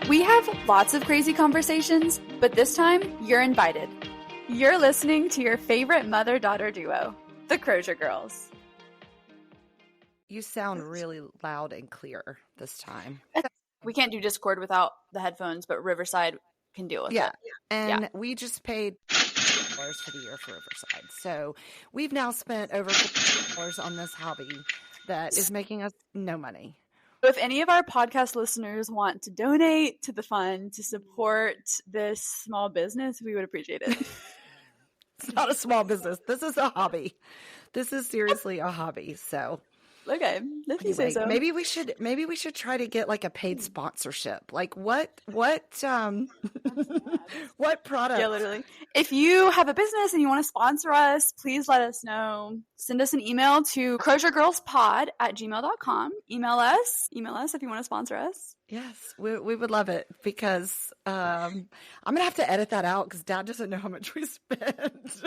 We have lots of crazy conversations, but this time you're invited. You're listening to your favorite mother-daughter duo, the Crozier Girls. You sound really loud and clear this time. We can't do Discord without the headphones, but Riverside can deal with it. And we just paid $4 for the year for Riverside. So we've now spent over $4 on this hobby that is making us no money. If any of our podcast listeners want to donate to the fund to support this small business, we would appreciate it. It's not a small business. This is a hobby. This is seriously a hobby. So okay, if you say so. Maybe we should try to get like a paid sponsorship. Like what what product? Yeah, literally. If you have a business and you want to sponsor us, please let us know. Send us an email to croziergirlspod@gmail.com. Email us if you want to sponsor us. Yes, we would love it because I'm gonna have to edit that out because Dad doesn't know how much we spent.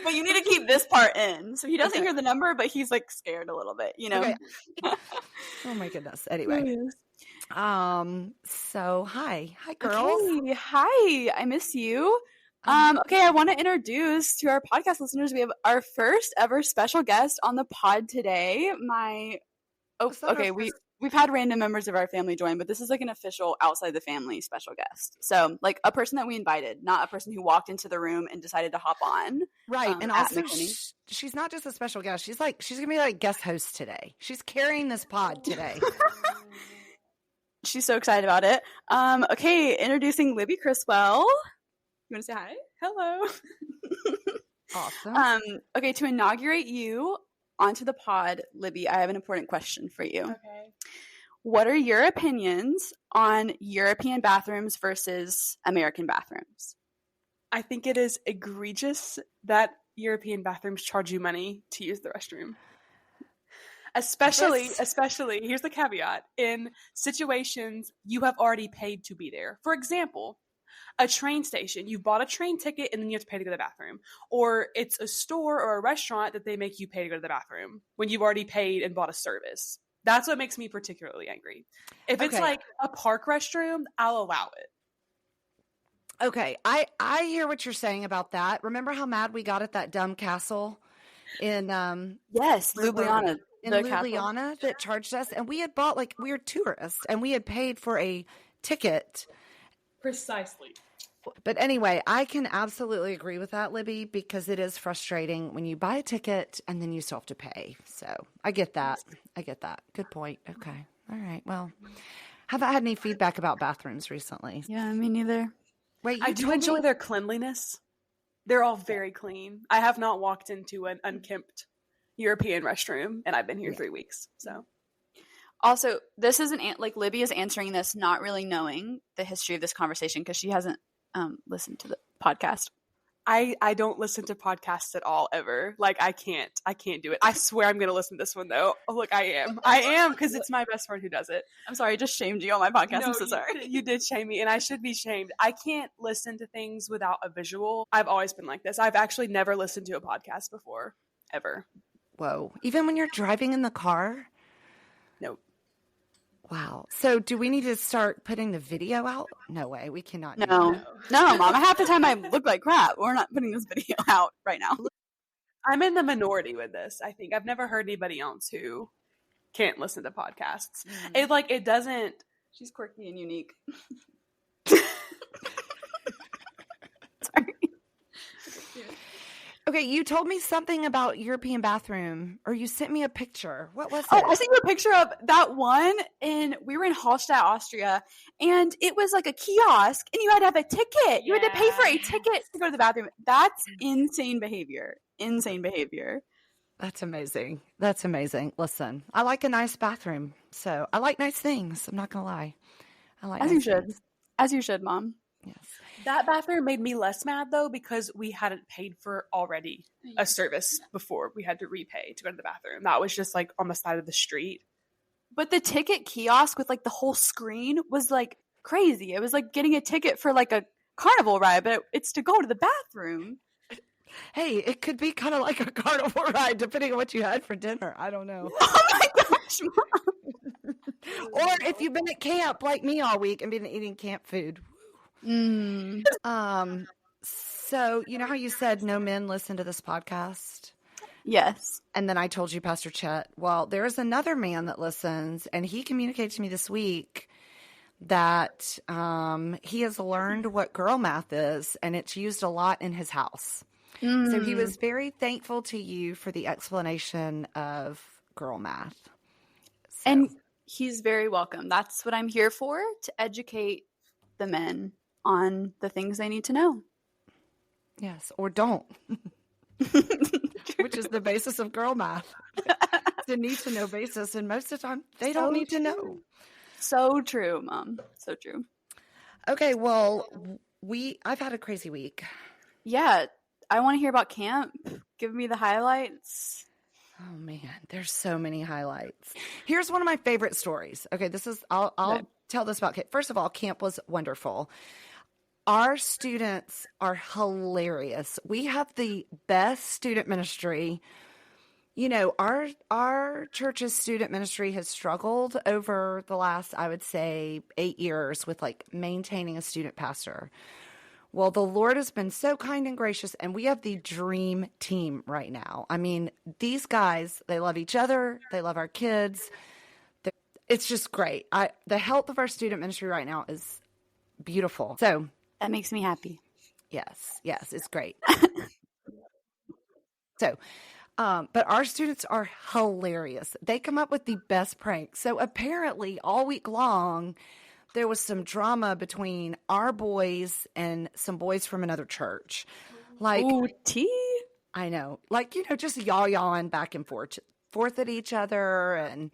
But you need to keep this part in. So he doesn't hear the number, but he's like scared a little bit, you know? Okay. Oh my goodness. Anyway. So hi girls. Okay. Hi. I miss you. Okay. I want to introduce to our podcast listeners, we have our first ever special guest on the pod today. We've had random members of our family join, but this is like an official outside the family special guest. So like a person that we invited, not a person who walked into the room and decided to hop on. Right. And also she's not just a special guest. She's going to be like guest host today. She's carrying this pod today. She's so excited about it. Okay. Introducing Libby Criswell. You want to say hi? Hello. Awesome. Okay. To inaugurate you onto the pod, Libby, I have an important question for you. Okay. What are your opinions on European bathrooms versus American bathrooms? I think it is egregious that European bathrooms charge you money to use the restroom. Especially, here's the caveat, in situations you have already paid to be there. For example, a train station, you've bought a train ticket and then you have to pay to go to the bathroom. Or it's a store or a restaurant that they make you pay to go to the bathroom when you've already paid and bought a service. That's what makes me particularly angry. If it's like a park restroom, I'll allow it. Okay, I hear what you're saying about that. Remember how mad we got at that dumb castle in Ljubljana. Ljubljana that charged us, and we had bought we were tourists and we had paid for a ticket. Precisely. But anyway, I can absolutely agree with that, Libby, because it is frustrating when you buy a ticket and then you still have to pay. So I get that. Good point. Okay. All right. Well, haven't had any feedback about bathrooms recently. Yeah, me neither. Wait, I do enjoy their cleanliness. They're all very clean. I have not walked into an unkempt European restroom, and I've been here 3 weeks. So. Also, this isn't Libby is answering this not really knowing the history of this conversation because she hasn't listened to the podcast. I don't listen to podcasts at all ever. I can't do it. I swear I'm going to listen to this one though. Oh, look, I am because it's my best friend who does it. I'm sorry, I just shamed you on my podcast. No, I'm so sorry. You did shame me and I should be shamed. I can't listen to things without a visual. I've always been like this. I've actually never listened to a podcast before, ever. Whoa. Even when you're driving in the car? Nope. Wow. So do we need to start putting the video out? No way. We cannot. No, Mom. Half the time I look like crap. We're not putting this video out right now. I'm in the minority with this. I think I've never heard anybody else who can't listen to podcasts. It doesn't. She's quirky and unique. Okay, you told me something about European bathroom, or you sent me a picture. What was it? Oh, I sent you a picture of that one, and we were in Hallstatt, Austria, and it was like a kiosk, and you had to have a ticket. You had to pay for a ticket to go to the bathroom. That's insane behavior. That's amazing. Listen, I like a nice bathroom, so I like nice things. I'm not going to lie. I like As you should, Mom. Yes. That bathroom made me less mad, though, because we hadn't paid for already a service before we had to repay to go to the bathroom. That was just on the side of the street. But the ticket kiosk with the whole screen was crazy. It was like getting a ticket for a carnival ride, but it's to go to the bathroom. Hey, it could be kind of like a carnival ride, depending on what you had for dinner. I don't know. Oh my gosh, Mom. Or if you've been at camp like me all week and been eating camp food. Mm, So you know how you said no men listen to this podcast? yes. And then I told you, Pastor Chet, well, there is another man that listens, and he communicated to me this week that he has learned what girl math is, and it's used a lot in his house. So he was very thankful to you for the explanation of girl math. So, And he's very welcome. That's what I'm here for, to educate the men on the things they need to know. yes, or don't, which is the basis of girl math. The need to know basis, and most of the time they don't need to know. So true, Mom. So true. Okay, well, I've had a crazy week. Yeah, I want to hear about camp. Give me the highlights. Oh man, there's so many highlights. Here's one of my favorite stories. Okay, I'll Okay. tell this about camp. First of all, camp was wonderful. Our students are hilarious. We have the best student ministry. You know, our church's student ministry has struggled over the last, I would say, 8 years with like maintaining a student pastor. Well, the Lord has been so kind and gracious, and we have the dream team right now. I mean, these guys, they love each other. They love our kids. It's just great. The health of our student ministry right now is beautiful. So, That makes me happy. yes, it's great. So, but our students are hilarious. They come up with the best pranks. So apparently all week long, there was some drama between our boys and some boys from another church. Like, Ooh, tea? I know, like, you know, just yawing back and forth at each other. And,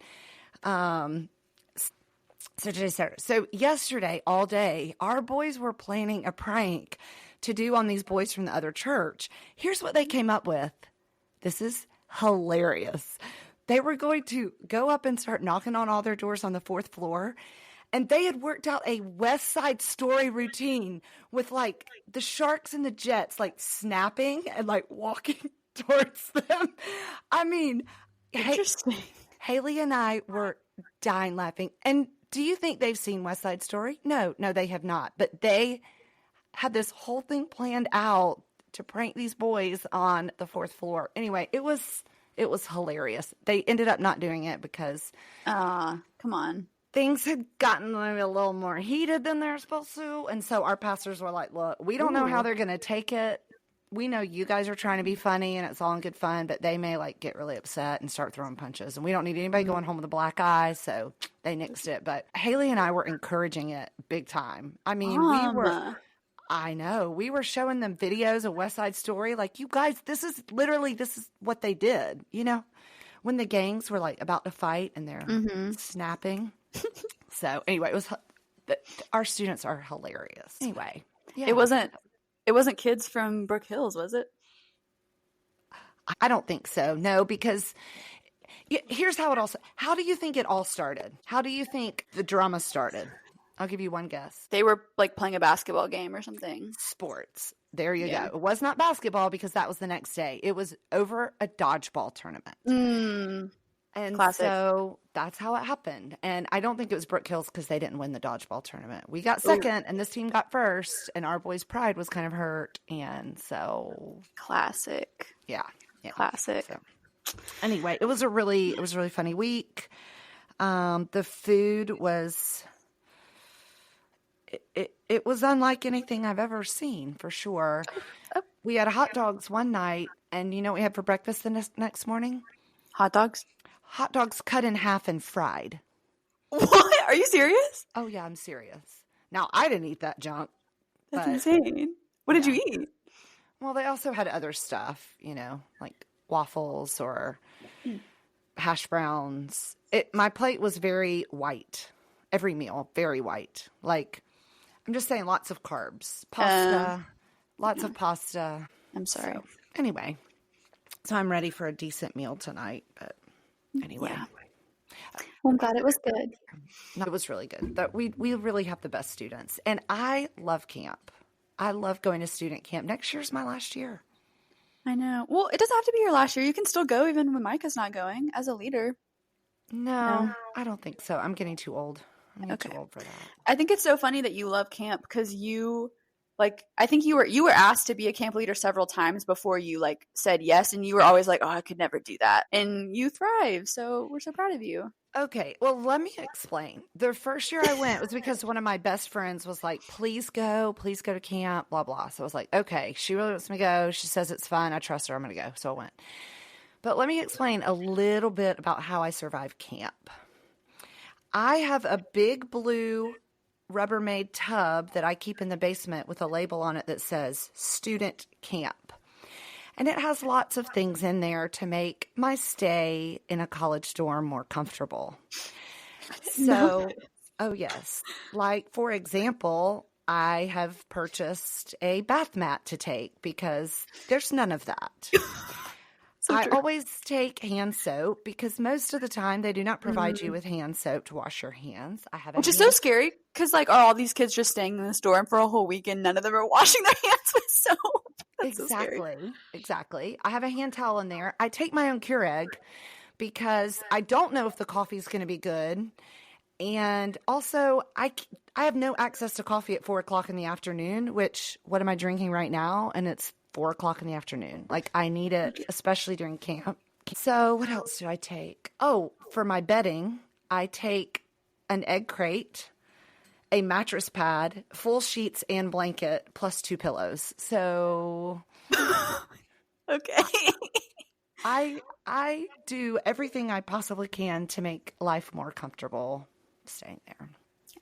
so yesterday all day, our boys were planning a prank to do on these boys from the other church. Here's what they came up with. This is hilarious. They were going to go up and start knocking on all their doors on the 4th floor. And they had worked out a West Side Story routine with like the Sharks and the Jets, like snapping and like walking towards them. I mean, Interesting. Haley and I were dying laughing. And do you think they've seen West Side Story? No, they have not. But they had this whole thing planned out to prank these boys on the 4th floor. Anyway, it was hilarious. They ended up not doing it because Come on. things had gotten a little more heated than they're supposed to. And so our pastors were like, look, we don't know how they're going to take it. We know you guys are trying to be funny and it's all in good fun, but they may like get really upset and start throwing punches. And we don't need anybody going home with a black eye. So they nixed it. But Haley and I were encouraging it big time. I mean, we were showing them videos of West Side Story. Like, you guys, this is what they did, you know, when the gangs were like about to fight and they're snapping. So anyway, our students are hilarious. Anyway, yeah. It wasn't kids from Brook Hills, was it? I don't think so. No, because here's how do you think it all started? How do you think the drama started? I'll give you one guess. They were like playing a basketball game or something. Sports. There you go. It was not basketball because that was the next day. It was over a dodgeball tournament. And Classic. so that's how it happened. And I don't think it was Brook Hills because they didn't win the dodgeball tournament. We got second and this team got first and our boys' pride was kind of hurt. And so. Classic. Yeah. Classic. So, anyway, it was a really funny week. The food was, it was unlike anything I've ever seen for sure. We had hot dogs one night and you know what we had for breakfast the next morning? Hot dogs? Hot dogs cut in half and fried. What? Are you serious? Oh, yeah, I'm serious. Now, I didn't eat that junk. That's but, insane. What did you eat? Well, they also had other stuff, you know, like waffles or hash browns. My plate was very white. Every meal, very white. Like, I'm just saying lots of carbs. Pasta, lots of pasta. I'm sorry. So, anyway, so I'm ready for a decent meal tonight. But anyway. Yeah. Well, I'm glad it was good. No, it was really good. We really have the best students. And I love camp. I love going to student camp. Next year's my last year. I know. Well, it doesn't have to be your last year. You can still go even when Micah's not going as a leader. No, I don't think so. I'm getting too old. I'm getting too old for that. I think it's so funny that you love camp because you, like, I think you were asked to be a camp leader several times before you, like, said yes. And you were always like, oh, I could never do that. And you thrive. So we're so proud of you. Okay, well, let me explain. The first year I went was because one of my best friends was like, please go to camp, blah, blah. So I was like, okay, she really wants me to go. She says it's fun. I trust her. I'm going to go. So I went. But let me explain a little bit about how I survive camp. I have a big blue Rubbermaid tub that I keep in the basement with a label on it that says student camp. And it has lots of things in there to make my stay in a college dorm more comfortable. So, oh yes. Like, for example, I have purchased a bath mat to take because there's none of that. I always take hand soap because most of the time they do not provide you with hand soap to wash your hands. Which is so scary because, like, are all these kids just staying in this dorm for a whole week and none of them are washing their hands with soap? Exactly. I have a hand towel in there. I take my own Keurig because I don't know if the coffee is going to be good. And also, I have no access to coffee at 4 o'clock in the afternoon, which, what am I drinking right now? And it's 4 o'clock in the afternoon. Like, I need it, especially during camp. So what else do I take? Oh, for my bedding, I take an egg crate, a mattress pad, full sheets and blanket, plus 2 pillows. So okay. I do everything I possibly can to make life more comfortable staying there.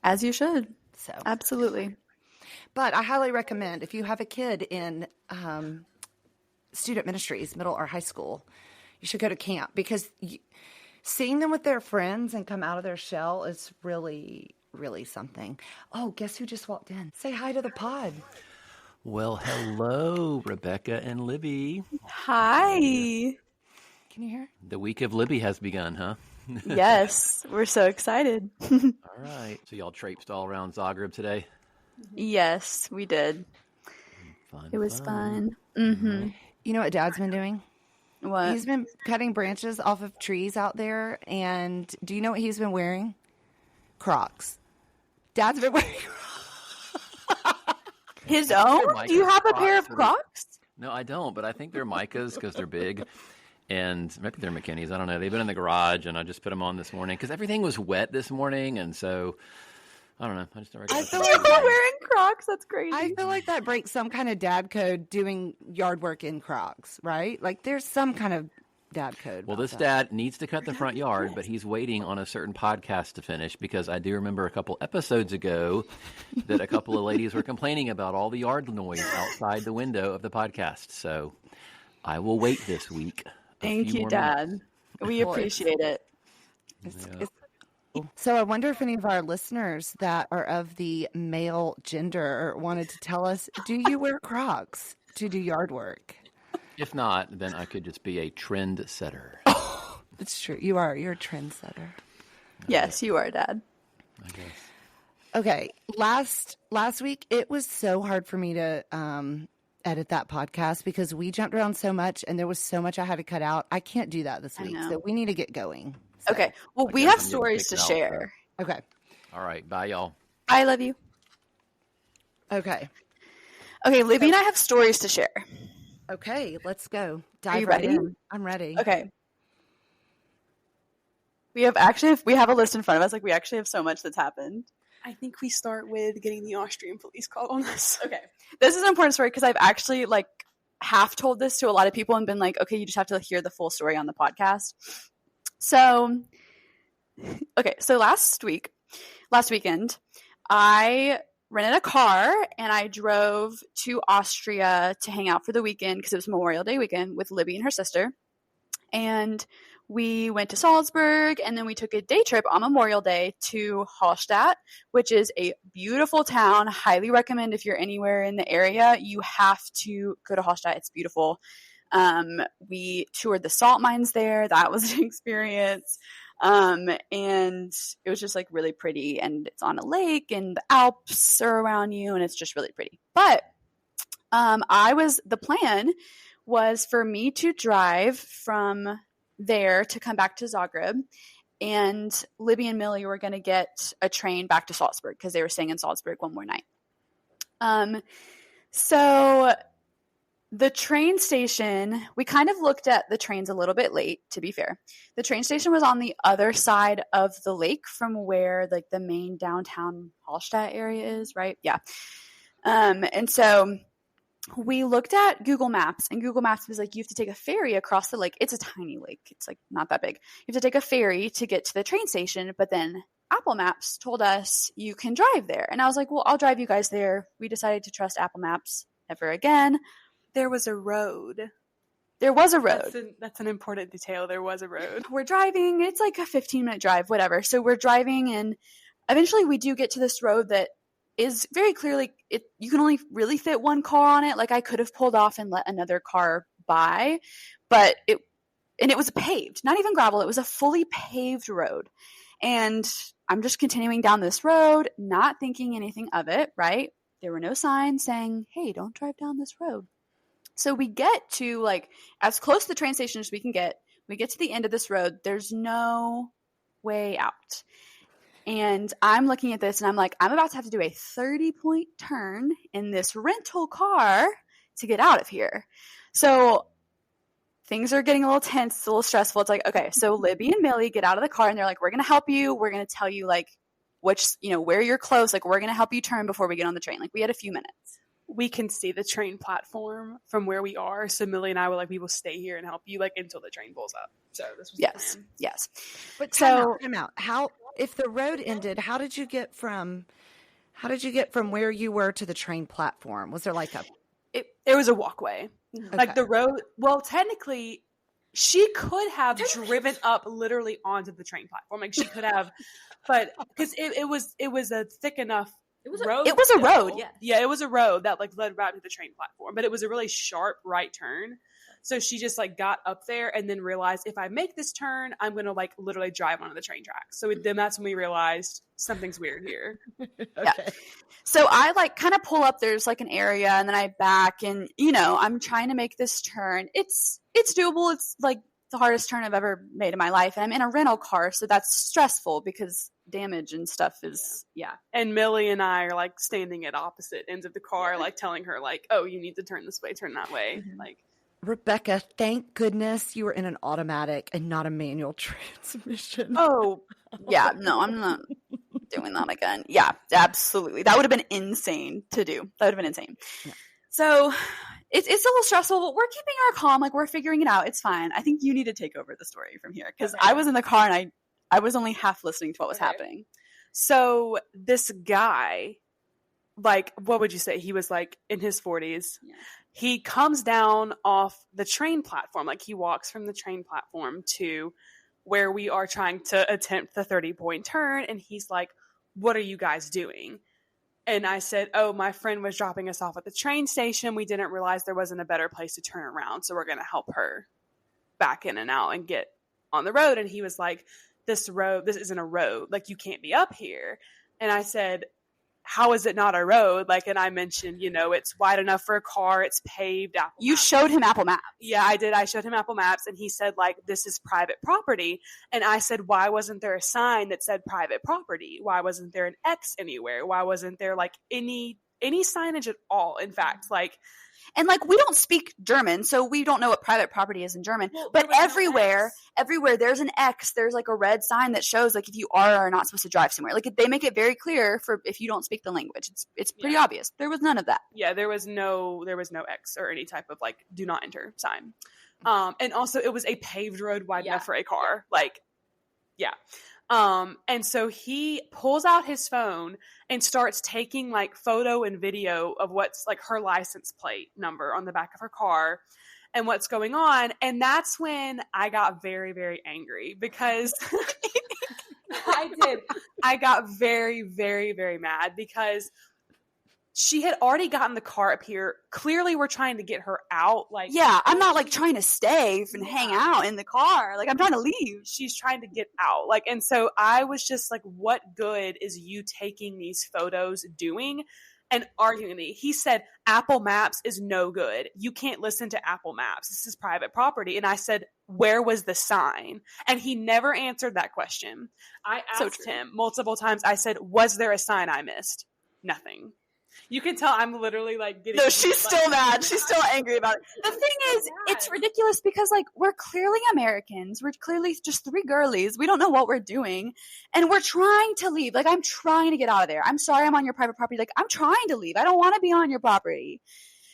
As you should. So absolutely. But I highly recommend if you have a kid in student ministries, middle or high school, you should go to camp because seeing them with their friends and come out of their shell is really, really something. Oh, guess who just walked in? Say hi to the pod. Well, hello, Rebekah and Libby. Hi. Can you hear? The week of Libby has begun, huh? Yes, we're so excited. All right. So y'all traipsed all around Zagreb today? Yes, we did. It was fun. Mm-hmm. You know what Dad's been doing? What? He's been cutting branches off of trees out there, and do you know what he's been wearing? Crocs. Dad's been wearing his own? Do you have a pair of Crocs? No, I don't, but I think they're Micah's because they're big. And maybe they're McKinney's. I don't know. They've been in the garage, and I just put them on this morning because everything was wet this morning, and so I don't know. I just don't I feel You're wearing Crocs. That's crazy. I feel like that breaks some kind of dad code doing yard work in Crocs, right? Like there's some kind of dad code. Well, this dad needs to cut the front yard, but he's waiting on a certain podcast to finish because I do remember a couple episodes ago that a couple of ladies were complaining about all the yard noise outside the window of the podcast. So I will wait this week. Thank you, Dad. We appreciate it. So I wonder if any of our listeners that are of the male gender wanted to tell us, do you wear Crocs to do yard work? If not, then I could just be a trend setter. Oh, it's true. You are. You're a trend setter. Yes, you are, Dad. I guess. Okay. Last week, it was so hard for me to edit that podcast because we jumped around so much and there was so much I had to cut out. I can't do that this week. So we need to get going. So. Okay. Well, we have stories to share. Okay. All right. Bye, y'all. I love you. Okay. Okay. Libby and I have stories to share. Okay. Let's go. Are you ready? I'm ready. Okay. We have a list in front of us. Like, we actually have so much that's happened. I think we start with getting the Austrian police called on us. Okay. This is an important story because I've actually, like, half told this to a lot of people and been like, okay, you just have to hear the full story on the podcast. So, okay. So last weekend, I rented a car and I drove to Austria to hang out for the weekend because it was Memorial Day weekend with Libby and her sister. And we went to Salzburg, and then we took a day trip on Memorial Day to Hallstatt, which is a beautiful town. Highly recommend if you're anywhere in the area, you have to go to Hallstatt. It's beautiful. We toured the salt mines there. That was an experience. And it was just like really pretty, and it's on a lake and the Alps are around you and it's just really pretty. But, the plan was for me to drive from there to come back to Zagreb, and Libby and Millie were going to get a train back to Salzburg because they were staying in Salzburg one more night. So the train station, we kind of looked at the trains a little bit late, to be fair. The train station was on the other side of the lake from where like the main downtown Hallstatt area is, right? Yeah. And so we looked at Google Maps, and Google Maps was like, you have to take a ferry across the lake. It's a tiny lake. It's like not that big. You have to take a ferry to get to the train station, but then Apple Maps told us you can drive there. And I was like, well, I'll drive you guys there. We decided to trust Apple Maps never again. There was a road. There was a road. That's an important detail. There was a road. We're driving. It's like a 15-minute drive, whatever. So we're driving, and eventually we do get to this road that is very clearly, you can only really fit one car on it. Like I could have pulled off and let another car by, but it was paved, not even gravel. It was a fully paved road. And I'm just continuing down this road, not thinking anything of it, right? There were no signs saying, hey, don't drive down this road. So we get to like as close to the train station as we can get. We get to the end of this road. There's no way out. And I'm looking at this and I'm like, I'm about to have to do a 30-point turn in this rental car to get out of here. So things are getting a little tense, a little stressful. It's like, okay, so Libby and Millie get out of the car and they're like, we're going to help you. We're going to tell you like where you're close. Like we're going to help you turn before we get on the train. Like we had a few minutes. We can see the train platform from where we are. So Millie and I were like, we will stay here and help you like until the train pulls up. So this was yes. But time out. How, if the road ended, how did you get from where you were to the train platform? Was there like it was a walkway. Okay. Like the road, well, technically she could have driven up literally onto the train platform. Like she could have, but because it was a thick enough road. It was a road. Yeah, it was a road that like led right to the train platform, but it was a really sharp right turn. So she just like got up there and then realized if I make this turn, I'm going to like literally drive onto the train tracks. So then that's when we realized something's weird here. Okay. Yeah. So I like kind of pull up, there's like an area and then I back and, I'm trying to make this turn. It's doable. It's like the hardest turn I've ever made in my life. And I'm in a rental car. So that's stressful because damage and stuff is, yeah. And Millie and I are like standing at opposite ends of the car, like telling her like, oh, you need to turn this way, turn that way. Mm-hmm. Like, Rebekah, thank goodness you were in an automatic and not a manual transmission. Oh, yeah. No, I'm not doing that again. Yeah, absolutely. That would have been insane to do. That would have been insane. Yeah. So it's a little stressful, but we're keeping our calm. Like we're figuring it out. It's fine. I think you need to take over the story from here because I was in the car and I was only half listening to what was happening. So this guy, like, what would you say? He was like in his 40s. Yeah. He comes down off the train platform. Like he walks from the train platform to where we are trying to attempt the 30-point turn. And he's like, what are you guys doing? And I said, oh, my friend was dropping us off at the train station. We didn't realize there wasn't a better place to turn around. So we're going to help her back in and out and get on the road. And he was like, this isn't a road. Like, you can't be up here. And I said, how is it not a road? Like, and I mentioned, it's wide enough for a car. It's paved. You showed him Apple Maps. Yeah, I did. I showed him Apple Maps and he said like, this is private property. And I said, why wasn't there a sign that said private property? Why wasn't there an X anywhere? Why wasn't there like any signage at all? In fact, like, and like we don't speak German, so we don't know what private property is in German. Well, but everywhere there's an X. There's like a red sign that shows like if you are or not supposed to drive somewhere. Like they make it very clear for if you don't speak the language. It's pretty obvious. There was none of that. Yeah, there was no X or any type of like do not enter sign. And also it was a paved road wide enough for a car. Like, yeah. And so he pulls out his phone and starts taking like photo and video of what's like her license plate number on the back of her car and what's going on. And that's when I got very, very angry because I got very, very, very mad because she had already gotten the car up here. Clearly we're trying to get her out. Like, yeah, I'm not like trying to stay and hang out in the car. Like I'm trying to leave. She's trying to get out. Like, and so I was just like, what good is you taking these photos doing? and arguing with me. He said, Apple Maps is no good. You can't listen to Apple Maps. This is private property. And I said, where was the sign? And he never answered that question. I asked him multiple times. I said, was there a sign I missed? Nothing. You can tell I'm literally like getting. No, she's still mad. She's still angry about it. The thing is, it's ridiculous because like we're clearly Americans. We're clearly just three girlies. We don't know what we're doing, and we're trying to leave. Like I'm trying to get out of there. I'm sorry, I'm on your private property. Like I'm trying to leave. I don't want to be on your property.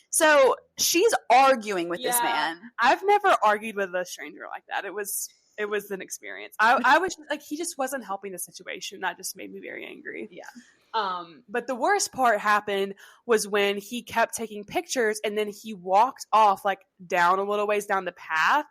So she's arguing with this man. I've never argued with a stranger like that. It was an experience. I was like, he just wasn't helping the situation. That just made me very angry. Yeah. But the worst part happened was when he kept taking pictures and then he walked off like down a little ways down the path.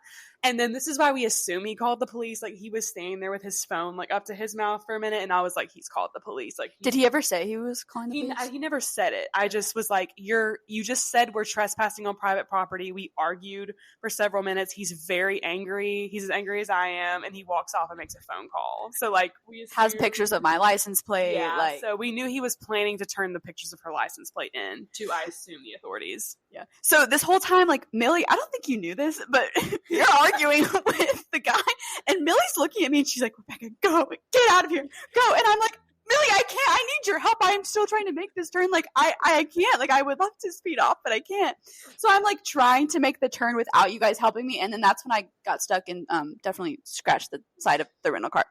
And then this is why we assume he called the police. Like he was standing there with his phone like up to his mouth for a minute. And I was like, he's called the police. Like, did he ever say he was calling the police? He never said it. I just was like, you just said we're trespassing on private property. We argued for several minutes. He's very angry. He's as angry as I am. And he walks off and makes a phone call. So like has pictures of my license plate. Yeah. Like, so we knew he was planning to turn the pictures of her license plate in to, I assume, the authorities. Yeah. So this whole time, like Millie, I don't think you knew this, but you're arguing with the guy, and Millie's looking at me, and she's like, "Rebekah, go, get out of here, go!" And I'm like, "Millie, I can't. I need your help. I am still trying to make this turn. Like, I can't. Like, I would love to speed off, but I can't." So I'm like trying to make the turn without you guys helping me, and then that's when I got stuck and definitely scratched the side of the rental car.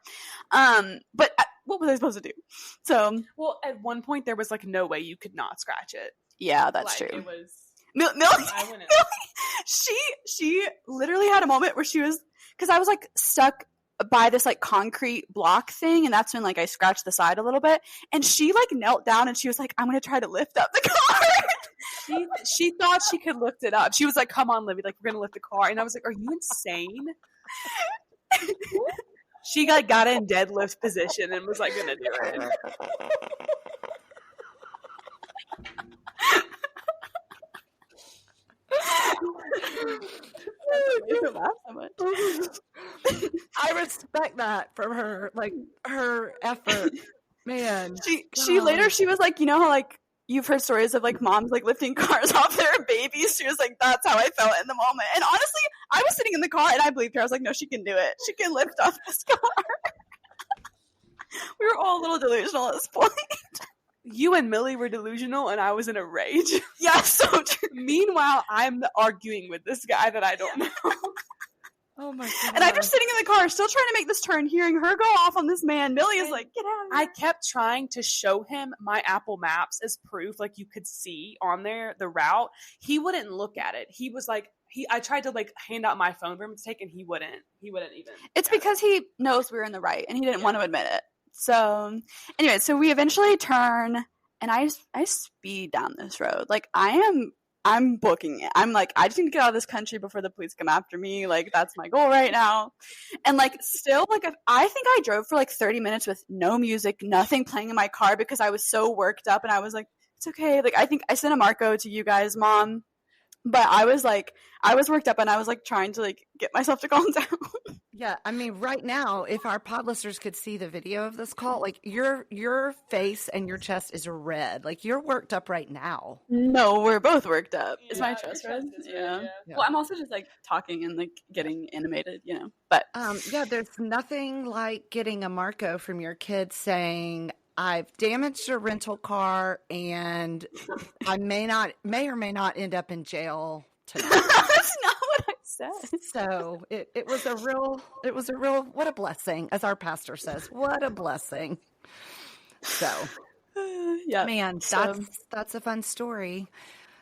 But what was I supposed to do? So, well, at one point there was like no way you could not scratch it. Yeah, that's like, true. It was. Millie, she literally had a moment where she was, because I was like stuck by this like concrete block thing, and that's when like I scratched the side a little bit, and she like knelt down and she was like, "I'm gonna try to lift up the car." she thought she could lift it up. She was like, "Come on, Libby, like we're gonna lift the car," and I was like, "Are you insane?" She like got in deadlift position and was like gonna do it. I respect that from her, like her effort, man. She later she was like, you know how like you've heard stories of like moms like lifting cars off their babies. She was like, that's how I felt in the moment. And honestly, I was sitting in the car and I believed her. I was like, no, she can do it. She can lift off this car. We were all a little delusional at this point. You and Millie were delusional, and I was in a rage. Yeah, so true. Meanwhile, I'm arguing with this guy that I don't know. Oh my god! And I'm just sitting in the car, still trying to make this turn, hearing her go off on this man. Millie is like, "Get out of here!" I kept trying to show him my Apple Maps as proof, like you could see on there the route. He wouldn't look at it. He was like, I tried to like hand out my phone for him to take, and he wouldn't even. It's because he knows we were in the right, and he didn't want to admit it. So anyway, so we eventually turn, and I speed down this road. Like I'm booking it. I'm like, I just need to get out of this country before the police come after me. Like that's my goal right now. And like still, like I think I drove for like 30 minutes with no music, nothing playing in my car because I was so worked up, and I was like, it's okay. Like I think I sent a Marco to you guys, Mom. But I was worked up, and I was like trying to like get myself to calm down. Yeah, I mean, right now, if our pod listeners could see the video of this call, like your face and your chest is red. Like you're worked up right now. No, we're both worked up. Yeah, is my chest red? Yeah. Well, I'm also just like talking and like getting animated, you know. But yeah, there's nothing like getting a Marco from your kids saying, I've damaged a rental car and I may or may not end up in jail tonight. That's not what I said. So it was a real, what a blessing, as our pastor says, what a blessing. So yeah, man, that's a fun story.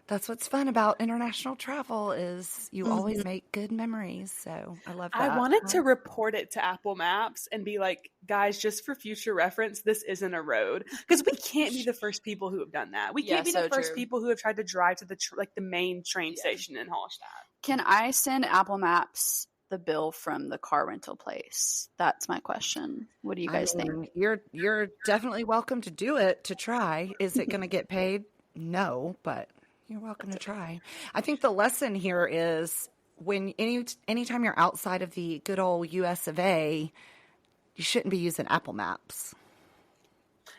That's what's fun about international travel is you always make good memories. So I love that. I wanted to report it to Apple Maps and be like, guys, just for future reference, this isn't a road. Because we can't be the first people who have done that. We can't be the first people who have tried to drive to the main train station in Hallstatt. Can I send Apple Maps the bill from the car rental place? That's my question. What do you guys think? You're definitely welcome to do it, to try. Is it going to get paid? No, but you're welcome to try. I think the lesson here is when anytime you're outside of the good old US of A, you shouldn't be using Apple Maps.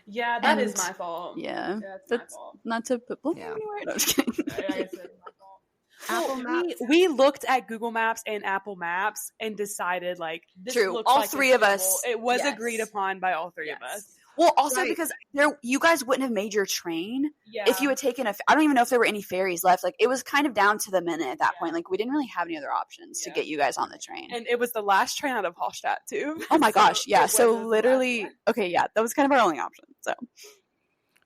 Yeah, that is And- my fault. Yeah. That's my That's fault. not to put blame Yeah. anywhere. No, just kidding. Like I said, it's my fault. Apple Well, Maps. we looked at Google Maps and Apple Maps and decided like this True. looks All like three it's of us- doable. It was yes. agreed upon by all three of Yes. us. Well, also Right. because you guys wouldn't have made your train Yeah. if you had taken I don't even know if there were any ferries left. Like, it was kind of down to the minute at that Yeah. point. Like, we didn't really have any other options to Yeah. get you guys on the train. And it was the last train out of Hallstatt too. Oh my gosh, yeah. it So wasn't the last literally, one. okay, yeah, that was kind of our only option. So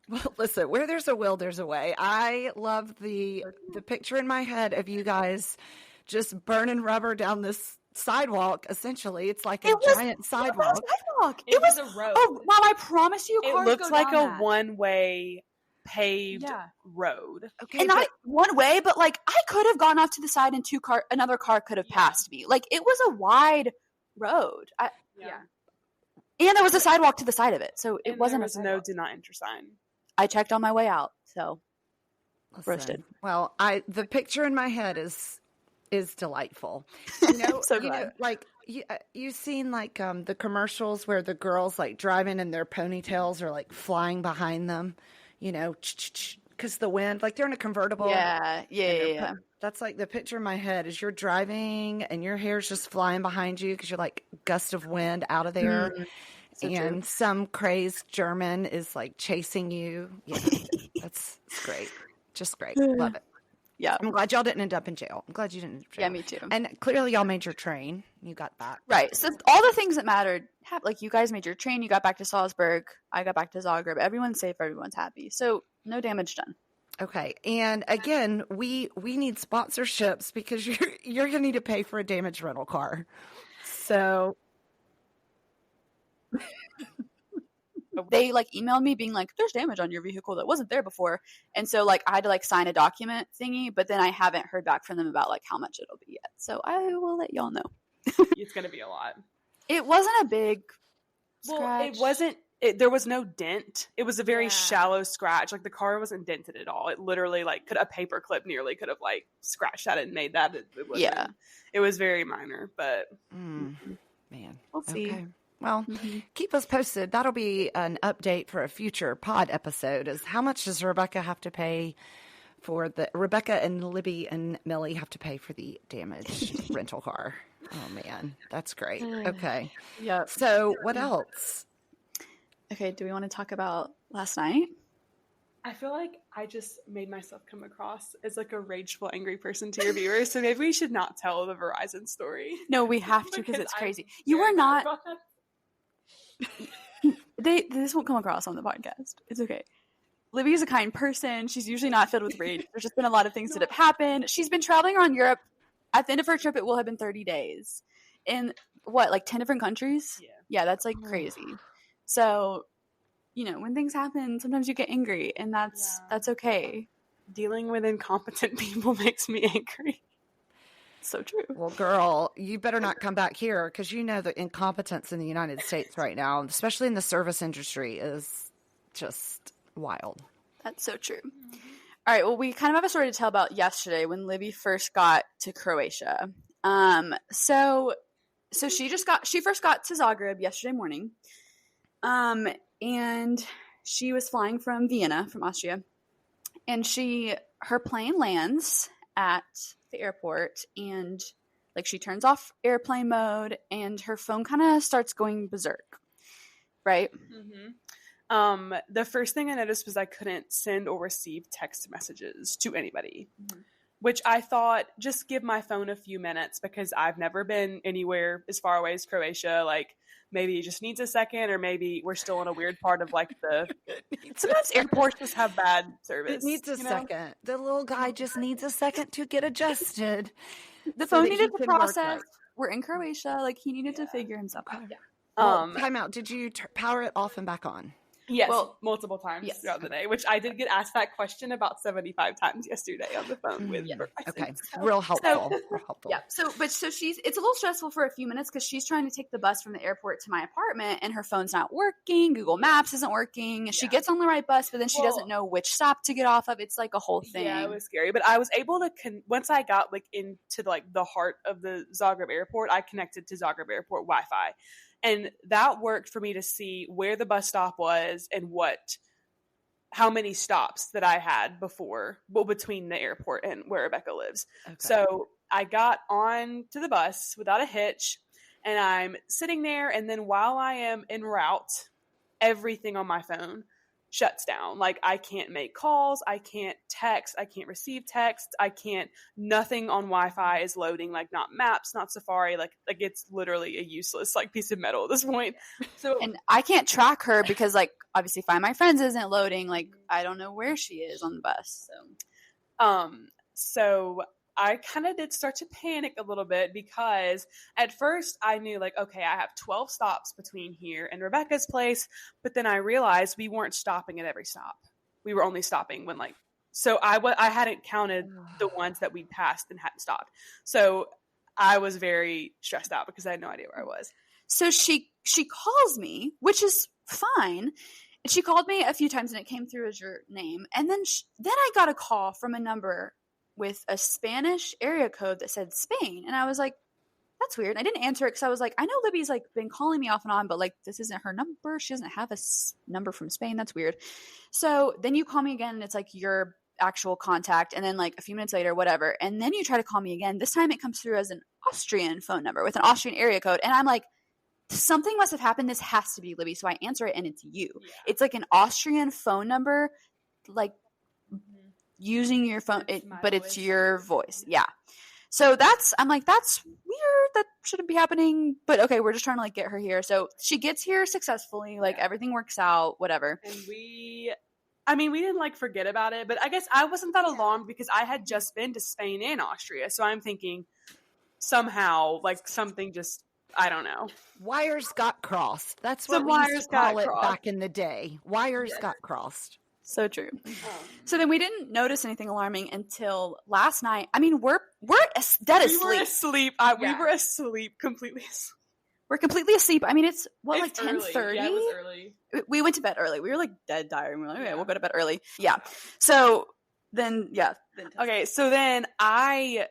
Well, listen, where there's a will, there's a way. I love the picture in my head of you guys just burning rubber down this sidewalk. Essentially, it's like a It was- giant it sidewalk. was a sidewalk. It was a road. Oh, Mom, I promise you, It cars looks go like down a that. one-way paved Yeah. road. Okay, And but- not one way, but like I could have gone off to the side and another car could have Yeah. passed me. Like, it was a wide road. Yeah. And there was a sidewalk to the side of it. So it And wasn't there a was no sidewalk. do not enter sign. I checked on my way out. So Listen, roasted. Well, the picture in my head is delightful. You know, So you know, glad. like you've seen like the commercials where the girls like driving and their ponytails are like flying behind them, you know, because the wind, like they're in a convertible. yeah. and they're And That's like the picture in my head is you're driving and your hair's just flying behind you because you're like gust of wind out of there. So true. And some crazed German is like chasing you. Yeah, it's great. Just great. Love it. Yeah. I'm glad y'all didn't end up in jail. I'm glad you didn't end up in jail. Yeah, me too. And clearly y'all made your train. You got that. Right. So all the things that mattered, like you guys made your train, you got back to Salzburg, I got back to Zagreb. Everyone's safe, everyone's happy. So no damage done. Okay. And again, we need sponsorships because you're gonna need to pay for a damaged rental car. So They like emailed me being like, there's damage on your vehicle that wasn't there before. And so like I had to like sign a document thingy, but then I haven't heard back from them about like how much it'll be yet. So I will let y'all know. It's gonna be a lot. It wasn't a big Well, scratch. it wasn't. There was no dent. It was a very Yeah. shallow scratch. Like the car wasn't dented at all. It literally like a paper clip nearly could have like scratched that and made that. It wasn't, Yeah. It was very minor, but man. We'll see. Okay. Well, Mhm. keep us posted. That'll be an update for a future pod episode. Is how much does Rebekah have to pay for the Rebekah and Libby and Millie have to pay for the damaged rental car? Oh man, that's great. Okay. Yep. So what else? Okay, do we want to talk about last night? I feel like I just made myself come across as like a rageful, angry person to your viewers. So maybe we should not tell the Verizon story. No, we have to because it's I'm crazy. You very are mad not. about that. This won't come across on the podcast. It's okay. Libby is a kind person. She's usually not filled with rage. There's just been a lot of things that have happened. She's been traveling around Europe. At the end of her trip, it will have been 30 days. In what, like 10 different countries? Yeah. Yeah, that's like crazy. So, you know, when things happen, sometimes you get angry, and that's okay. Dealing with incompetent people makes me angry. So true. Well, girl, you better not come back here because you know the incompetence in the United States right now, especially in the service industry, is just wild. That's so true. All right. Well, we kind of have a story to tell about yesterday when Libby first got to Croatia. So she first got to Zagreb yesterday morning. And she was flying from Vienna, from Austria. And her plane lands at the airport, and like she turns off airplane mode, and her phone kind of starts going berserk. Right? The first thing I noticed was I couldn't send or receive text messages to anybody, which I thought just give my phone a few minutes because I've never been anywhere as far away as Croatia. Like maybe it just needs a second, or maybe we're still in a weird part of like the. Sometimes airports just have bad service. It needs a second. The little guy just needs a second to get adjusted. The so phone that he needed to can work process. right. We're in Croatia. Like he needed to figure himself out. Well, time out. Did you power it off and back on? Yes, Well, multiple times yes. throughout the day, which I did get asked that question about 75 times yesterday on the phone with Verizon. Okay, So- real helpful. Real helpful. Yeah. So it's a little stressful for a few minutes because she's trying to take the bus from the airport to my apartment, and her phone's not working. Google Maps isn't working. She gets on the right bus, but then she doesn't know which stop to get off of. It's like a whole thing. Yeah, it was scary, but I was able to once I got like into like the heart of the Zagreb airport, I connected to Zagreb airport Wi-Fi, And that worked for me to see where the bus stop was and how many stops that I had between the airport and where Rebekah lives. Okay. So I got on to the bus without a hitch, and I'm sitting there, and then while I am en route, everything on my phone shuts down. Like, I can't make calls, I can't text, I can't receive texts, nothing on Wi-Fi is loading, like not Maps, not Safari, like it's literally a useless like piece of metal at this point. So, and I can't track her because like obviously Find My Friends isn't loading, like I don't know where she is on the bus. So I kind of did start to panic a little bit, because at first I knew like, okay, I have 12 stops between here and Rebekah's place. But then I realized we weren't stopping at every stop. We were only stopping when so I hadn't counted the ones that we'd passed and hadn't stopped. So I was very stressed out because I had no idea where I was. So she calls me, which is fine. And she called me a few times and it came through as your name. And then I got a call from a number with a Spanish area code that said Spain. And I was like, that's weird. And I didn't answer it because I was like, I know Libby's like been calling me off and on, but like this isn't her number. She doesn't have a number from Spain. That's weird. So then you call me again and it's like your actual contact. And then like a few minutes later, whatever. And then you try to call me again. This time it comes through as an Austrian phone number with an Austrian area code. And I'm like, something must have happened. This has to be Libby. So I answer it and it's you. Yeah. It's like an Austrian phone number, like using your phone, but it's your voice. Yeah. So I'm like, that's weird. That shouldn't be happening. But okay, we're just trying to like get her here. So she gets here successfully. Like everything works out, whatever. And we didn't like forget about it, but I guess I wasn't that alarmed because I had just been to Spain and Austria. So I'm thinking somehow like something just, I don't know. Wires got crossed. That's what we used to call it back in the day. Wires got crossed. So true. So then we didn't notice anything alarming until last night. I mean, we're dead asleep. We were asleep. We were asleep completely. We're completely asleep. I mean, it's like 10:30. Yeah, it was early. We went to bed early. We were like dead tired. And we were like, okay, we'll go to bed early. Yeah. So then, Okay. So then I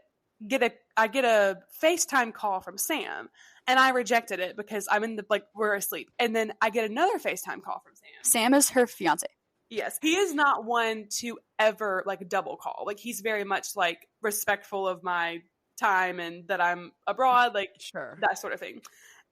get a FaceTime call from Sam. And I rejected it because I'm we're asleep. And then I get another FaceTime call from Sam. Sam is her fiance. Yes. He is not one to ever like double call. Like he's very much like respectful of my time and that I'm abroad, like sure, that sort of thing.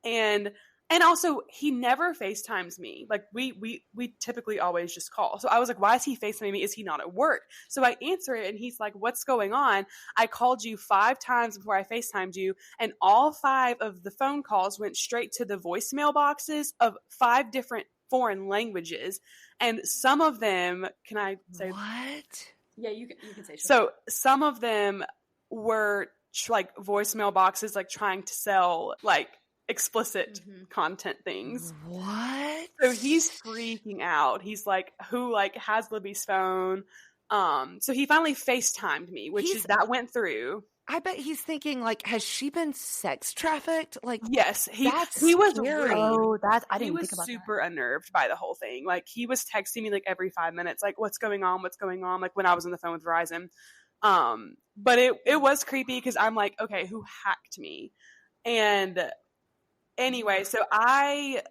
And also he never FaceTimes me. Like we typically always just call. So I was like, why is he FaceTiming me? Is he not at work? So I answer it and he's like, what's going on? I called you 5 times before I FaceTimed you, and all 5 of the phone calls went straight to the voicemail boxes of 5 different foreign languages. And some of them, can I say what? Yeah, you can say. Sure. So some of them were like voicemail boxes, like trying to sell like explicit content things. What? So he's freaking out. He's like, who like has Libby's phone? So he finally FaceTimed me, that went through. I bet he's thinking like, has she been sex trafficked? Like, yes, he was scary. I didn't think about super unnerved by the whole thing. Like he was texting me like every 5 minutes, like what's going on? Like when I was on the phone with Verizon. But it was creepy because I'm like, okay, who hacked me? And anyway, so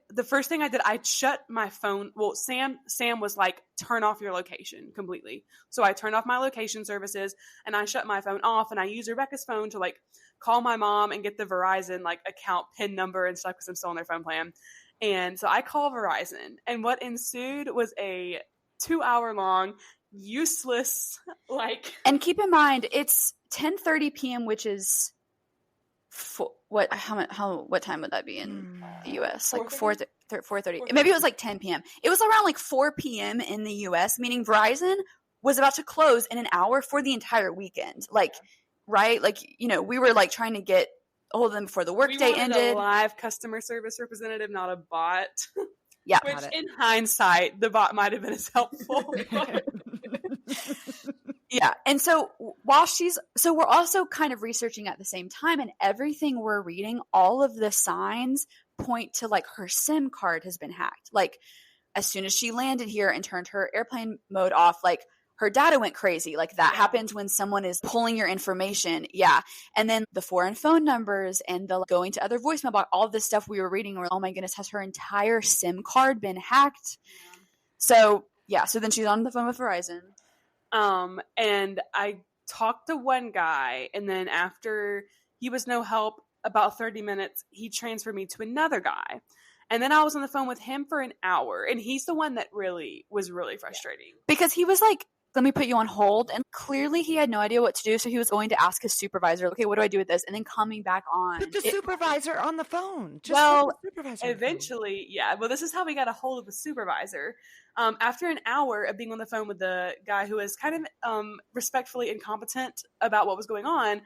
the first thing I did, I shut my phone. Well, Sam was like, turn off your location completely. So I turned off my location services and I shut my phone off, and I use Rebekah's phone to like call my mom and get the Verizon like account PIN number and stuff because I'm still on their phone plan. And so I call Verizon, and what ensued was a 2-hour long useless like. And keep in mind, it's 10:30 p.m., which is what time would that be in the U.S.? Like 4:30. Maybe it was like 10 p.m. It was around like 4 p.m. in the U.S., meaning Verizon was about to close in an hour for the entire weekend. Like, right? Like, we were like trying to get a hold of them before the workday ended. A live customer service representative, not a bot. Yeah. Which in hindsight, the bot might have been as helpful. Yeah. And so we're also kind of researching at the same time, and everything we're reading, all of the signs point to like her SIM card has been hacked. Like as soon as she landed here and turned her airplane mode off, like her data went crazy. Like that happens when someone is pulling your information. Yeah. And then the foreign phone numbers and the going to other voicemail box, all of this stuff we were reading, we're, oh my goodness, has her entire SIM card been hacked? Yeah. So yeah, so then she's on the phone with Verizon. And I talked to one guy, and then after he was no help, about 30 minutes, he transferred me to another guy. And then I was on the phone with him for an hour, and he's the one that was really frustrating. Because he was like, let me put you on hold. And clearly he had no idea what to do. So he was going to ask his supervisor, okay, what do I do with this? And then coming back on. Put the supervisor on the phone. Eventually, yeah. Well, this is how we got a hold of the supervisor. After an hour of being on the phone with the guy who was kind of respectfully incompetent about what was going on,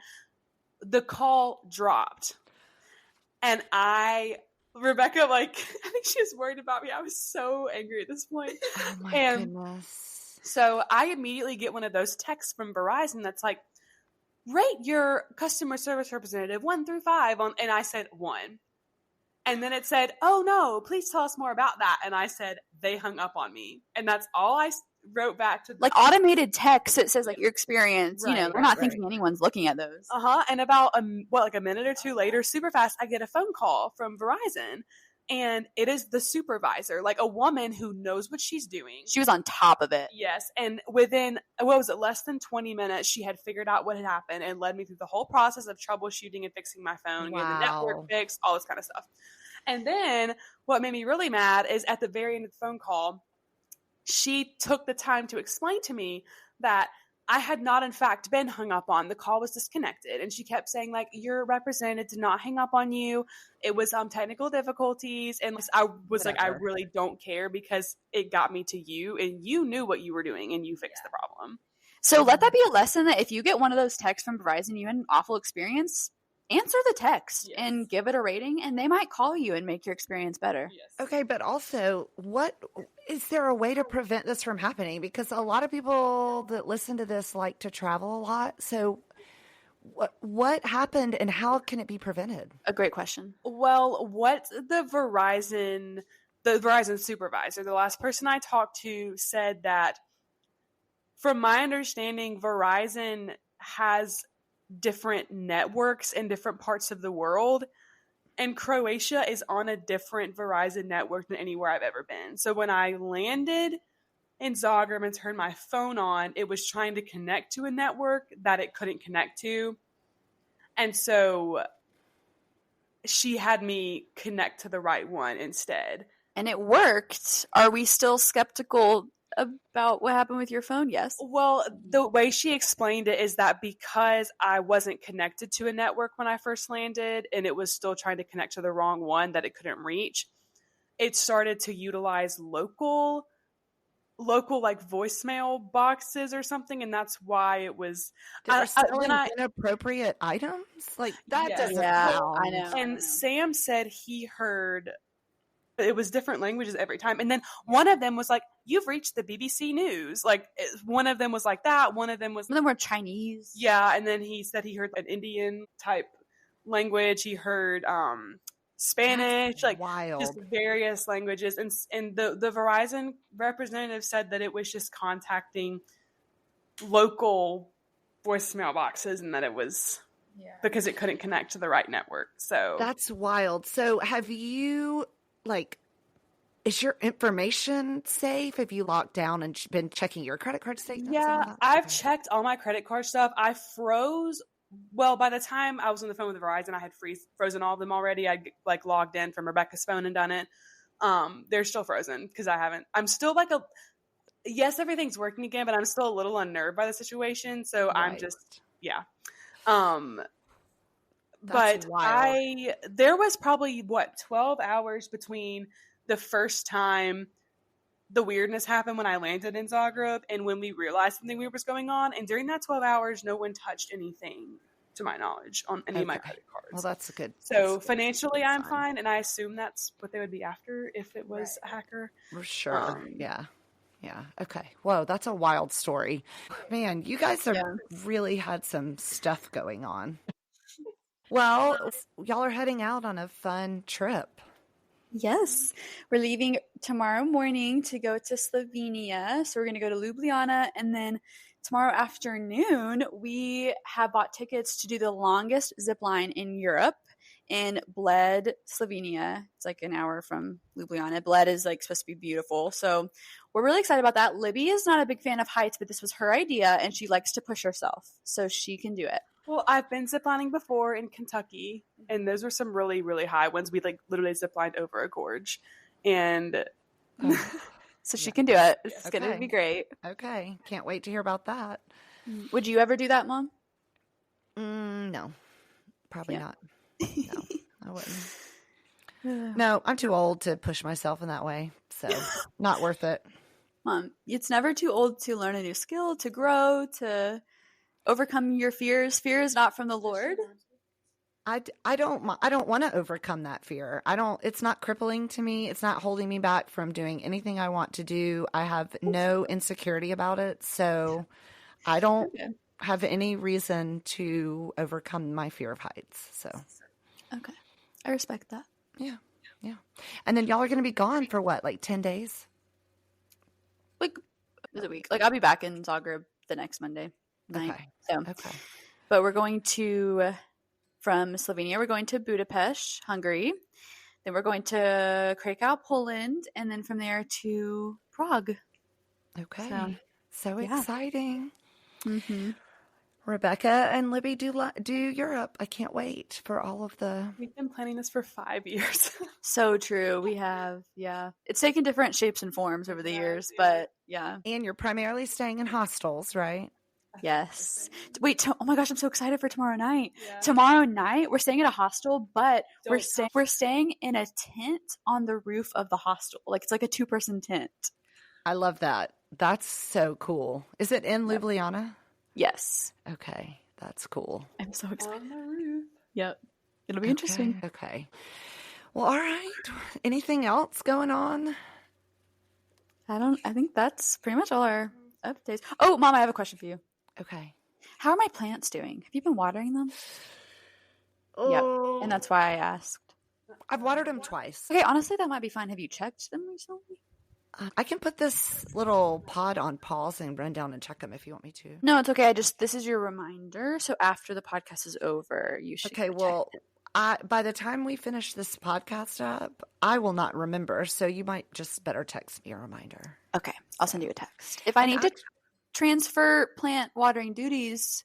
the call dropped. And Rebekah, like, I think she was worried about me. I was so angry at this point. Oh my goodness. So I immediately get one of those texts from Verizon that's like, rate your customer service representative 1 through 5 on, and I said 1. And then it said, oh no, please tell us more about that. And I said, they hung up on me. And that's all I wrote back to them. Like automated text, it says like your experience, we're not thinking anyone's looking at those. And about a minute or two later, super fast, I get a phone call from Verizon. And it is the supervisor, like a woman who knows what she's doing. She was on top of it. Yes. And within, less than 20 minutes, she had figured out what had happened and led me through the whole process of troubleshooting and fixing my phone, getting the network fixed, all this kind of stuff. And then what made me really mad is at the very end of the phone call, she took the time to explain to me that I had not, in fact, been hung up on. The call was disconnected. And she kept saying, like, your representative did not hang up on you. It was technical difficulties. And I was like, I really don't care because it got me to you. And you knew what you were doing and you fixed the problem. So let that be a lesson that if you get one of those texts from Verizon, you had an awful experience, answer the text and give it a rating. And they might call you and make your experience better. Yes. Okay, but also, is there a way to prevent this from happening? Because a lot of people that listen to this like to travel a lot. So what happened and how can it be prevented? A great question. Well, what the Verizon supervisor, the last person I talked to, said that from my understanding, Verizon has different networks in different parts of the world. And Croatia is on a different Verizon network than anywhere I've ever been. So when I landed in Zagreb and turned my phone on, it was trying to connect to a network that it couldn't connect to. And so she had me connect to the right one instead. And it worked. Are we still skeptical about what happened with your phone? Yes. Well, the way she explained it is that because I wasn't connected to a network when I first landed and it was still trying to connect to the wrong one that it couldn't reach, it started to utilize local like voicemail boxes or something, and that's why it was selling inappropriate items. Like that doesn't sound. I know. And Sam said he heard it was different languages every time. And then one of them was like, you've reached the BBC News. Like one of them was like that. One of them were Chinese. Yeah. And then he said he heard an Indian type language. He heard Spanish, like wild. Just various languages. And the Verizon representative said that it was just contacting local voicemail boxes and that it was because it couldn't connect to the right network. So that's wild. So have you is your information safe? Have you locked down and been checking your credit card statements? Yeah, I've checked all my credit card stuff. I froze. Well, by the time I was on the phone with Verizon, I had frozen all of them already. I logged in from Rebekah's phone and done it. They're still frozen because I'm still yes, everything's working again, but I'm still a little unnerved by the situation. So right. I'm just, But there was probably 12 hours between the first time the weirdness happened when I landed in Zagreb and when we realized something weird was going on. And during that 12 hours, no one touched anything to my knowledge on any of my credit cards. Well, that's good. So financially, I'm fine. And I assume that's what they would be after if it was a hacker. For sure. Yeah. Okay. Whoa, that's a wild story. Man, you guys have really had some stuff going on. Well, y'all are heading out on a fun trip. Yes, we're leaving tomorrow morning to go to Slovenia. So we're going to go to Ljubljana, and then tomorrow afternoon we have bought tickets to do the longest zip line in Europe in Bled, Slovenia. It's like an hour from Ljubljana. Bled is like supposed to be beautiful. So we're really excited about that. Libby is not a big fan of heights, but this was her idea and she likes to push herself. So she can do it. Well, I've been ziplining before in Kentucky, and those were some really, really high ones. We like literally ziplined over a gorge, and so she can do it. It's going to be great. Okay. Can't wait to hear about that. Would you ever do that, Mom? No, probably not. No, I wouldn't. No, I'm too old to push myself in that way, so not worth it. Mom, it's never too old to learn a new skill, to grow, to overcome your fears. Fear is not from the Lord. I don't want to overcome that fear. It's not crippling to me. It's not holding me back from doing anything I want to do. I have no insecurity about it. So I don't have any reason to overcome my fear of heights. So. Okay. I respect that. Yeah. Yeah. And then y'all are going to be gone for what? Like 10 days? Like a week. Like I'll be back in Zagreb the next Monday night. Okay. So, but we're going from Slovenia, we're going to Budapest, Hungary. Then we're going to Krakow, Poland. And then from there to Prague. Okay. So exciting. Mm-hmm. Rebekah and Libby do Europe. I can't wait for all of the... We've been planning this for 5 years. So true. We have, It's taken different shapes and forms over the years, but yeah. And you're primarily staying in hostels, right? Yes. Wait, oh my gosh, I'm so excited for tomorrow night. Yeah. Tomorrow night, we're staying at a hostel, but we're staying in a tent on the roof of the hostel. Like it's like a 2-person tent. I love that. That's so cool. Is it in Ljubljana? Yes. Okay. That's cool. I'm so excited. On the roof. Yep. It'll be interesting. Okay. Well, all right. Anything else going on? I think that's pretty much all our updates. Oh, Mom, I have a question for you. Okay. How are my plants doing? Have you been watering them? Oh. Yep. And that's why I asked. I've watered them twice. Okay, honestly, that might be fine. Have you checked them recently? I can put this little pod on pause and run down and check them if you want me to. No, it's okay. This is your reminder. So after the podcast is over, you should. Okay, well, by the time we finish this podcast up, I will not remember. So you might just better text me a reminder. Okay, I'll send you a text. If I need to transfer plant watering duties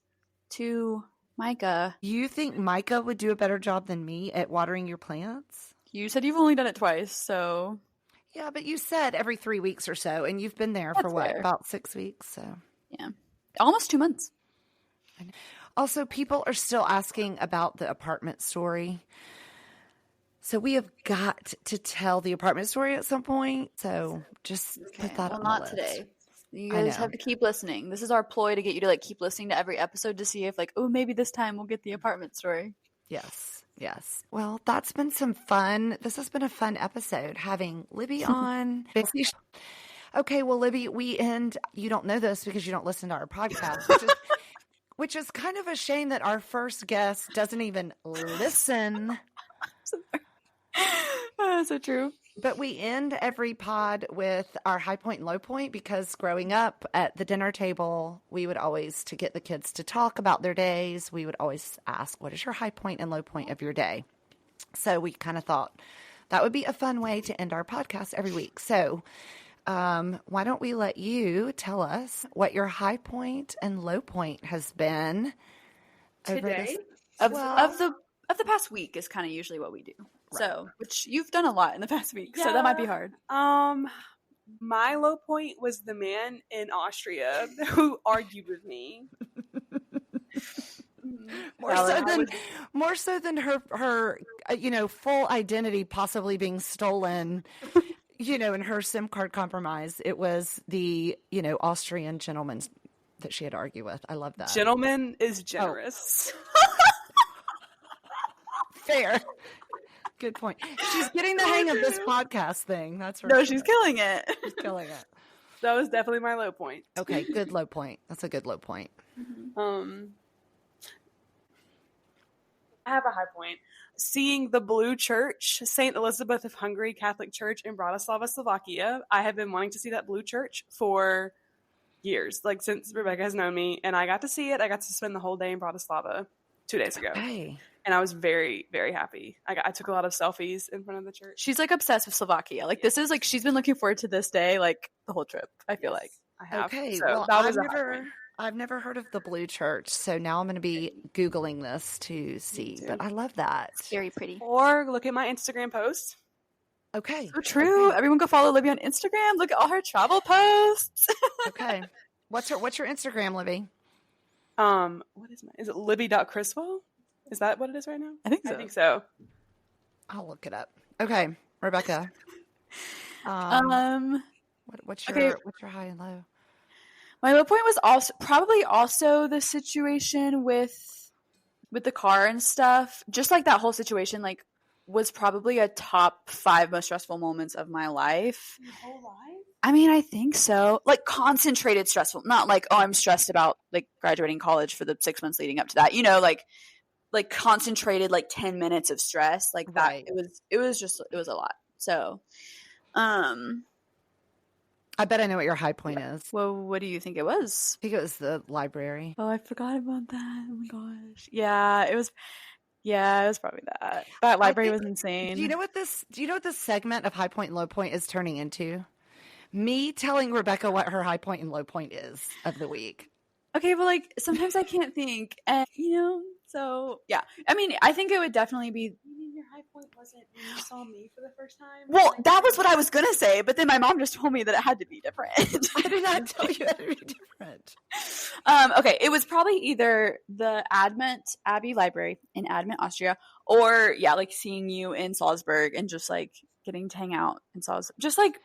to Micah. You think Micah would do a better job than me at watering your plants? You said you've only done it twice, so. Yeah, but you said every 3 weeks or so, and you've been there for what, about 6 weeks? So yeah, almost 2 months. Also, people are still asking about the apartment story. So we have got to tell the apartment story at some point. So just put that on the list. Not today. You guys have to keep listening. This is our ploy to get you to keep listening to every episode to see if maybe this time we'll get the apartment story. Yes. Yes. Well, that's been some fun. This has been a fun episode having Libby on. Okay. Well, Libby, you don't know this because you don't listen to our podcast, which is kind of a shame that our first guest doesn't even listen. So true. But we end every pod with our high point and low point because growing up at the dinner table, we would always, to get the kids to talk about their days, we would always ask, what is your high point and low point of your day? So we kind of thought that would be a fun way to end our podcast every week. So why don't we let you tell us what your high point and low point has been today? Of the past week is kind of usually what we do. Right. So, which you've done a lot in the past week, so that might be hard. My low point was the man in Austria who argued with me. More so than her full identity possibly being stolen, and her SIM card compromise. It was the, Austrian gentleman that she had to argue with. I love that. Gentleman is generous. Fair. Good point. She's getting the hang of this podcast thing. That's right. No, she's killing it. She's killing it. That was definitely my low point. Okay, good low point. That's a good low point. I have a high point. seeing the Blue Church, St. Elizabeth of Hungary Catholic Church in Bratislava, Slovakia. I have been wanting to see that Blue Church for years, like since Rebekah has known me, and I got to see it. I got to spend the whole day in Bratislava 2 days ago. Hey. And I was very, very happy. I took a lot of selfies in front of the church. She's like obsessed with Slovakia. Like this is like she's been looking forward to this day like the whole trip. I feel like I have. Okay, So well, that was a high point. I've never heard of the Blue Church, so now I'm going to be Googling this to see. too. But I love that. very pretty. Or look at my Instagram post. Okay. So true. Okay. Everyone go follow Libby on Instagram. Look at all her travel posts. Okay. What's your Instagram, Libby? What is it Libby.Criswell? Is that what it is right now? I think I think so. I'll look it up. Okay, Rebekah. What's your high and low? My low point was also probably also the situation with the car and stuff. Just like that whole situation, like was probably a top 5 most stressful moments of my life. Your whole life? I mean, I think so. Like concentrated stressful, not like, oh, I'm stressed about like graduating college for the 6 months leading up to that. You know, like concentrated like 10 minutes of stress like that. Right. It was a lot. So, I bet I know what your high point is. well, what do you think it was? I think it was the library. Oh, I forgot about that. Oh my gosh. Yeah, it was probably that. That library was insane. Do you know what this segment of high point and low point is turning into? Me telling Rebekah what her high point and low point is of the week. Okay, but like sometimes I can't think, and so yeah. I mean, I think it would definitely be. You mean your high point wasn't when you saw me for the first time? Well, that was what I was gonna say, but then my mom just told me that it had to be different. I did not tell you it would be different. Okay, it was probably either the Advent Abbey Library in Advent, Austria, or like seeing you in Salzburg and just like getting to hang out in Salzburg, just like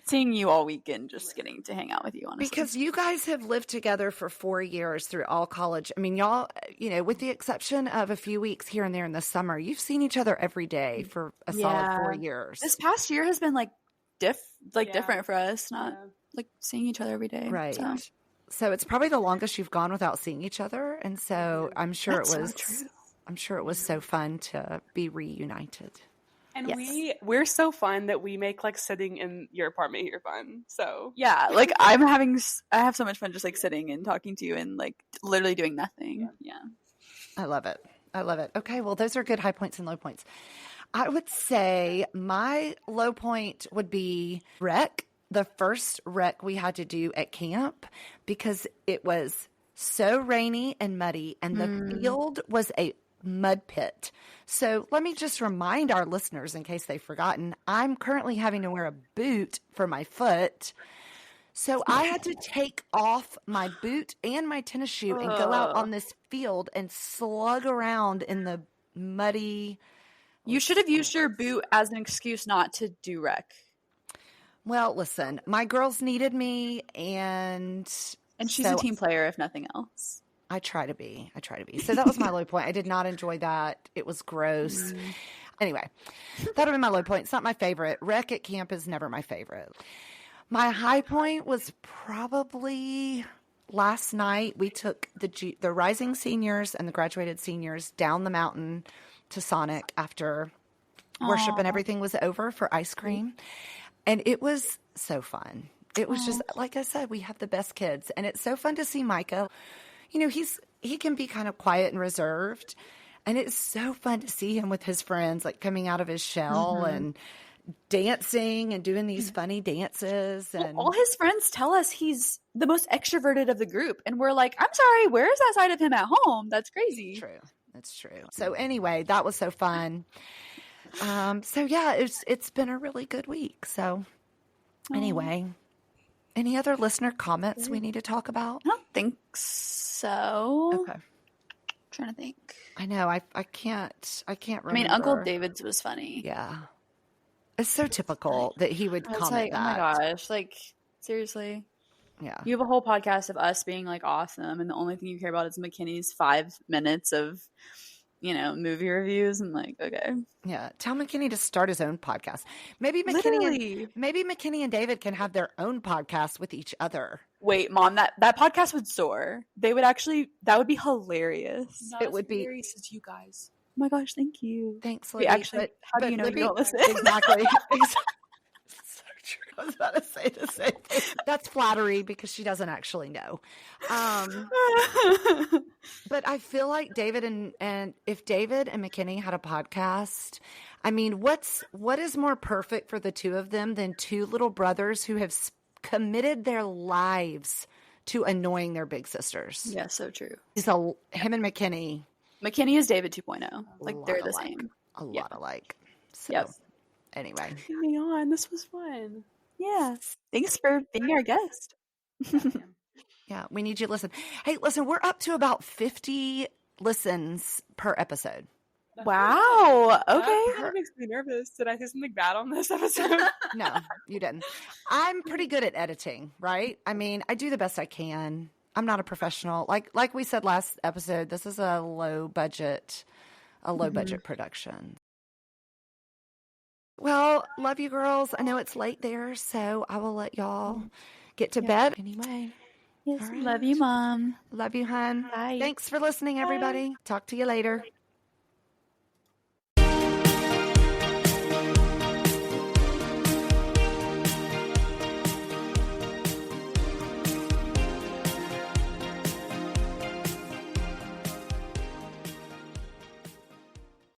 seeing you all weekend, just getting to hang out with you, honestly. Because you guys have lived together for 4 years through all college. I mean, y'all, with the exception of a few weeks here and there in the summer, you've seen each other every day for a solid 4 years. This past year has been like different for us, not like seeing each other every day. Right. So. So it's probably the longest you've gone without seeing each other, and so I'm sure That's it was. so true. I'm sure it was so fun to be reunited. And Yes. we're so fun that we make like sitting in your apartment here fun. So Yeah, like I have so much fun just like sitting and talking to you and like literally doing nothing. Yeah. I love it. I love it. Okay, well, those are good high points and low points. I would say my low point would be rec. The first rec we had to do at camp because it was so rainy and muddy, and the field was a mud pit. So let me just remind our listeners, in case they've forgotten, I'm currently having to wear a boot for my foot. So I had to take off my boot and my tennis shoe and go out on this field and slug around in the muddy. You should have used your boot as an excuse not to do rec. Well, listen, my girls needed me, and she's so a team player, if nothing else. I try to be. So that was my low point. I did not enjoy that. It was gross. Anyway, that would be my low point. It's not my favorite. Rec at camp is never my favorite. My high point was probably last night. We took the rising seniors and the graduated seniors down the mountain to Sonic after worship and everything was over for ice cream. And it was so fun. It was just, like I said, we have the best kids. And it's so fun to see Micah. He can be kind of quiet and reserved. And it's so fun to see him with his friends, like coming out of his shell and dancing and doing these funny dances. And all his friends tell us he's the most extroverted of the group. And we're like, I'm sorry, where's that side of him at home? That's crazy. True. That's true. So anyway, that was so fun. So yeah, it's been a really good week. So anyway, any other listener comments we need to talk about? I don't think so. Okay. Trying to think. I know. I can't remember. I mean, Uncle David's was funny. Yeah. It's so typical that he would I was comment like, that. oh my gosh, like seriously. Yeah. You have a whole podcast of us being like awesome, and the only thing you care about is McKinney's 5 minutes of, movie reviews. And like, okay. Yeah. Tell McKinney to start his own podcast. Maybe McKinney and David can have their own podcast with each other. Wait, Mom, that podcast would soar. That would be hilarious. Not It as would be- hilarious as you guys. my gosh, thank you. Thanks, Wait, Libby. actually, how do you know you don't listen? Exactly. So true. I was about to say the same thing. That's flattery because she doesn't actually know. But I feel like David and if David and McKinney had a podcast, I mean, what is more perfect for the two of them than two little brothers who have committed their lives to annoying their big sisters? Yeah, so true. So him and McKinney. McKinney is David 2.0. Like they're the alike. same. A lot alike. So Yep. anyway. Hang on, this was fun. Yeah. Thanks for being our guest. Yeah, we need you to listen. Hey, listen, we're up to about 50 listens per episode. Wow. Okay. That makes me nervous. Did I say something bad on this episode? No, you didn't. I'm pretty good at editing, right? I mean, I do the best I can. I'm not a professional. Like we said last episode, this is a low budget production. Well, love you girls. I know it's late there, so I will let y'all get to bed anyway. Yes. All right. Love you, Mom. Love you, hon. Bye. Thanks for listening, everybody. Talk to you later.